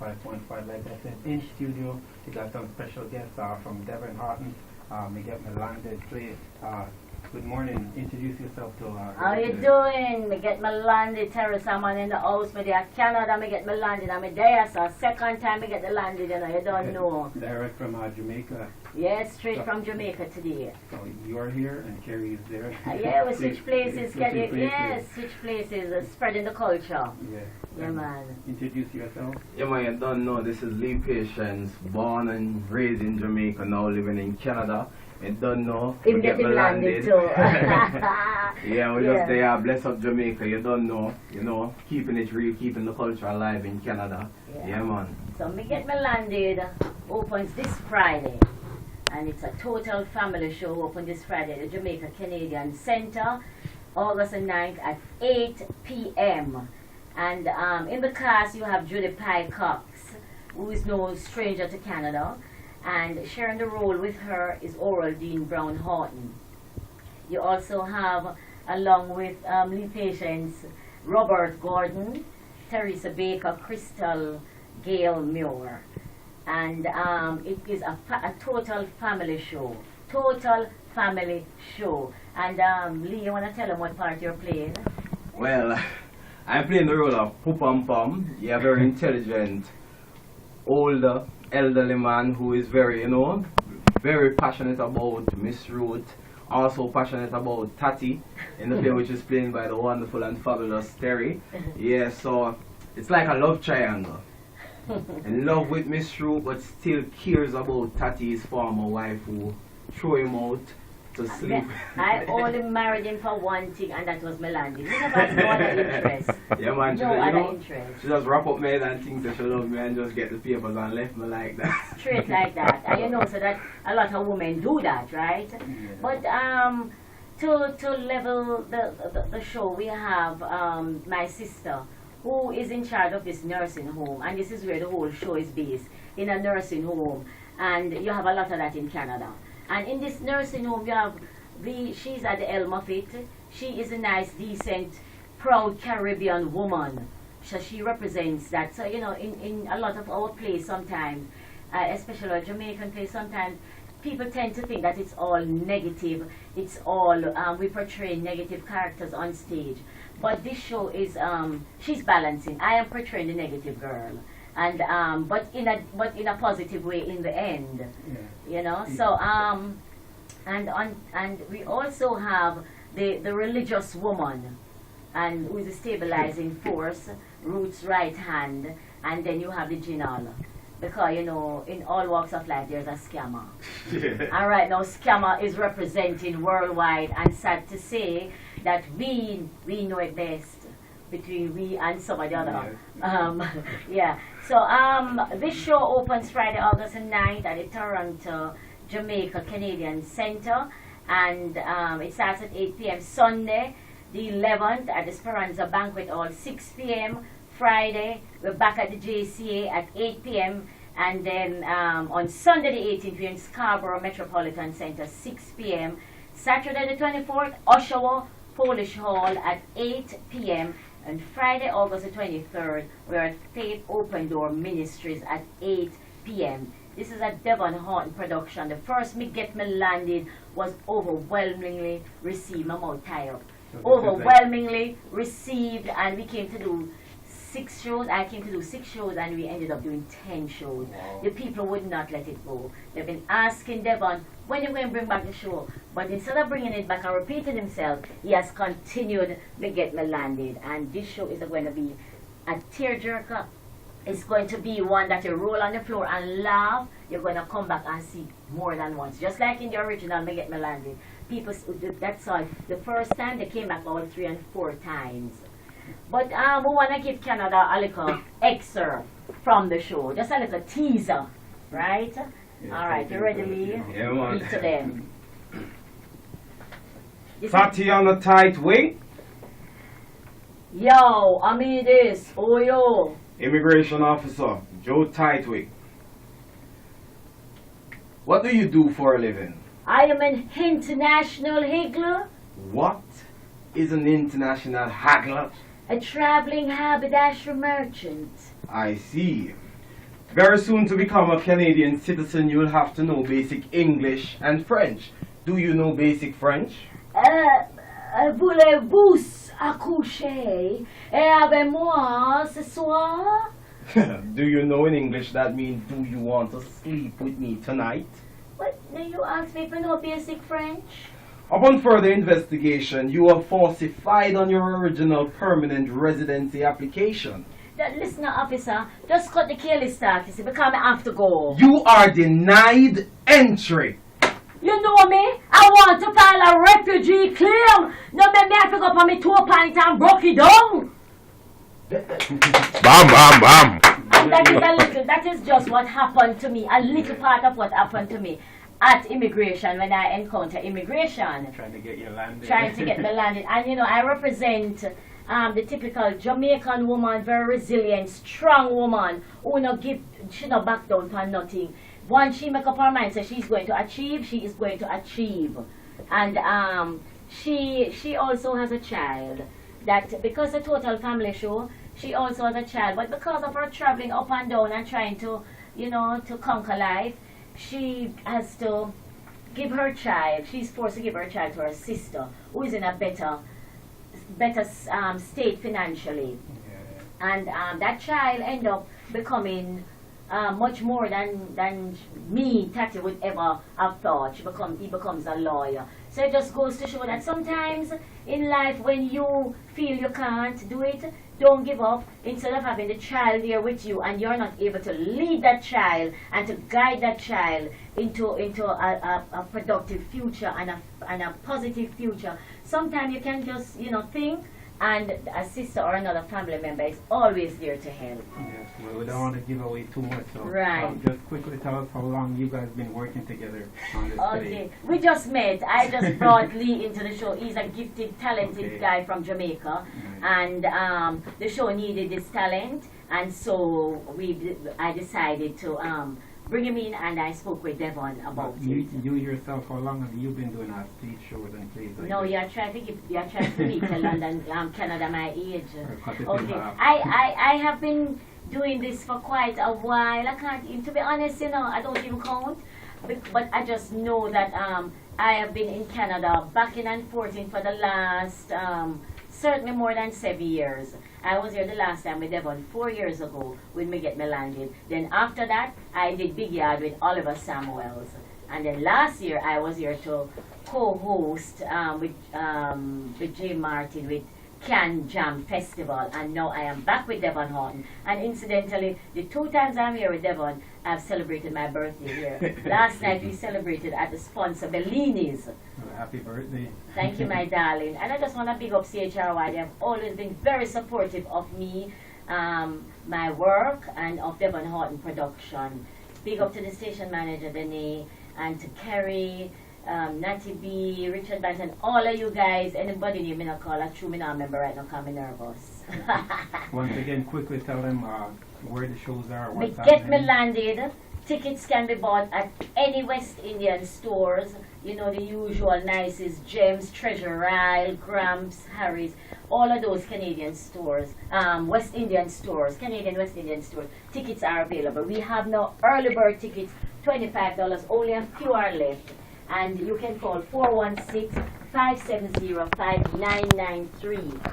105.5. Like I said, in studio, we got some special guests from Devon Horton. We get Melanded play. Good morning. Introduce yourself to how you doing? Me get Melanded, Terri, someone in the house. Me there Canada, me get Melanded. I'm there, so second time me get the landed, you know, you don't know. Direct from Jamaica. Yes, straight from Jamaica today. So you are here and Terri is there. Yeah, we switch places, yes, switch places, spreading the culture. Yeah. Yeah, man. Introduce yourself. Yeah, man, you don't know, this is Lee Patience, born and raised in Jamaica, now living in Canada. You don't know, we get landed too. Yeah, we just there, bless up Jamaica, you don't know, keeping it real, keeping the culture alive in Canada. Yeah, man. So me get Melanded opens this Friday. And it's a total family show open this Friday at the Jamaica Canadian Center, August the 9th at 8 p.m. And in the cast you have Judy Pye Cox, who is no stranger to Canada, and sharing the role with her is Oral Dean Brown Horton. You also have, along with Lee Patience, Robert Gordon, Teresa Baker, Crystal Gail Muir. And it is a total family show. Total family show. And Lee, you want to tell them what part you're playing? Well, I'm playing the role of Pum Pum. You're a very intelligent, older, elderly man who is very, very passionate about Miss Ruth. Also passionate about Tati in the play, which is played by the wonderful and fabulous Terri. Yeah, so it's like a love triangle. In love with Miss Ruth, but still cares about Tati's former wife who threw him out to sleep. I only married him for one thing, and that was Melanded. You never had no other interest. Yeah, man. No other interest. She just wrap up me and things that she loved me and just get the papers and left me like that. Straight like that. And you know, so that a lot of women do that, right? Yeah. But to level the show, we have my sister, who is in charge of this nursing home, and this is where the whole show is based, in a nursing home, and you have a lot of that in Canada. And in this nursing home, you have she's at the helm of it. She is a nice, decent, proud Caribbean woman. So she represents that. So, in a lot of our plays sometimes, especially our Jamaican plays, sometimes people tend to think that it's all negative. It's all, we portray negative characters on stage. But this show is, she's balancing. I am portraying the negative girl. And but in a positive way in the end, So and we also have the religious woman, and who is a stabilizing force, Ruth's right hand, and then you have the Ginal, because in all walks of life there's a scammer. And right now scammer is representing worldwide, and sad to say that we know it best. Between we and some of the other. So this show opens Friday, August 9th at the Toronto Jamaica Canadian Center, and it starts at 8 p.m. Sunday, the 11th, at the Speranza Banquet Hall, 6 p.m. Friday, we're back at the JCA at 8 p.m. And then on Sunday the 18th, we're in Scarborough Metropolitan Center, 6 p.m. Saturday the 24th, Oshawa Polish Hall at 8 p.m. And Friday, August the 23rd, we're at Faith Open Door Ministries at 8 p.m. This is a Devon Horton production. The first Me Get Melanded was overwhelmingly received. My mouth tied up. Overwhelmingly received, and we came to do 6 shows. I came to do 6 shows, and we ended up doing 10 shows. Wow. The people would not let it go. They've been asking Devon, when you going to bring back the show? But instead of bringing it back and repeating himself, he has continued to get Melanded. And this show is going to be a tearjerker. It's going to be one that you roll on the floor and laugh. You're going to come back and see more than once. Just like in the original Me Get Melanded. People, that's all. The first time they came back all 3 and 4 times. But we want to give Canada a little excerpt from the show. Just a little teaser, right? Yeah, all right, you ready, Lee? Yeah, man. Read to them. Fatty on a tight weight. Yo, I mean this. Oh, yo. Immigration officer, Joe Tightwig. What do you do for a living? I am an international higgler. What is an international haggler? A traveling haberdasher merchant. I see. Very soon to become a Canadian citizen, you'll have to know basic English and French. Do you know basic French? Voulez-vous accoucher avec moi ce soir? Do you know in English that means do you want to sleep with me tonight? What? Do you ask me for no basic French? Upon further investigation, you have falsified on your original permanent residency application. Listen, officer, just cut the careless talk, you see, because I have to go. You are denied entry. You know me? I want to file a refugee claim. No, me have to go up on me 2 pints and broke it down. Bam, bam, bam. And that is just what happened to me, a little part of what happened to me at immigration when I encounter immigration. Trying to get you landed. Trying to get me landed. And you know, I represent the typical Jamaican woman, very resilient, strong woman, who she no back down for nothing. Once she make up her mind, so she's going to achieve, she is going to achieve. And she also has a child. That because the total family show, she also has a child. But because of her traveling up and down and trying to, you know, to conquer life, she has to give her child. She's forced to give her child to her sister, who is in a better state financially. Yeah. And that child end up becoming much more than me, Tati, would ever have thought. He becomes a lawyer. So it just goes to show that sometimes in life when you feel you can't do it, don't give up. Instead of having the child there with you and you're not able to lead that child and to guide that child into a productive future and a positive future, sometimes you can just, you know, think, and a sister or another family member is always there to help. Yes, well, we don't want to give away too much, so Right. Just quickly tell us how long you guys been working together on this Okay, today. we just met. I just brought Lee into the show. He's a gifted, talented Okay. guy from Jamaica, and the show needed this talent, and so I decided to bring him in, and I spoke with Devon about it. You yourself, how long have you been doing stage shows and plays like No, this? you're trying to make London, Canada my age. Or cut it in Okay, half. I have been doing this for quite a while. I can't, to be honest, you know, I don't even count. But I just know that I have been in Canada back in and forth for the last certainly more than 7 years. I was here the last time with Devon 4 years ago when me get me landed. Then after that, I did Big Yard with Oliver Samuels. And then last year, I was here to co-host with Jay Martin with Can Jam Festival. And now I am back with Devon Horton. And incidentally, the 2 times I'm here with Devon, I've celebrated my birthday here. Last night we celebrated at the sponsor Bellini's. Well, happy birthday. Thank you, my darling. And I just want to big up CHRY. They have always been very supportive of me, my work, and of Devon Horton production. Big up to the station manager, Dene, and to Kerry, Natty B, Richard Banton, all of you guys. Anybody you may not call, I true me not remember right now because I'm nervous. Once again, quickly tell them where the shows are, Me what's Get Me happening. Landed. Tickets can be bought at any West Indian stores. You know, the usual nicest, Gems, Treasure Isle, Gramps, Harry's, all of those Canadian stores, West Indian stores, Canadian West Indian stores. Tickets are available. We have now early bird tickets, $25, only a few are left. And you can call 416-570-5993.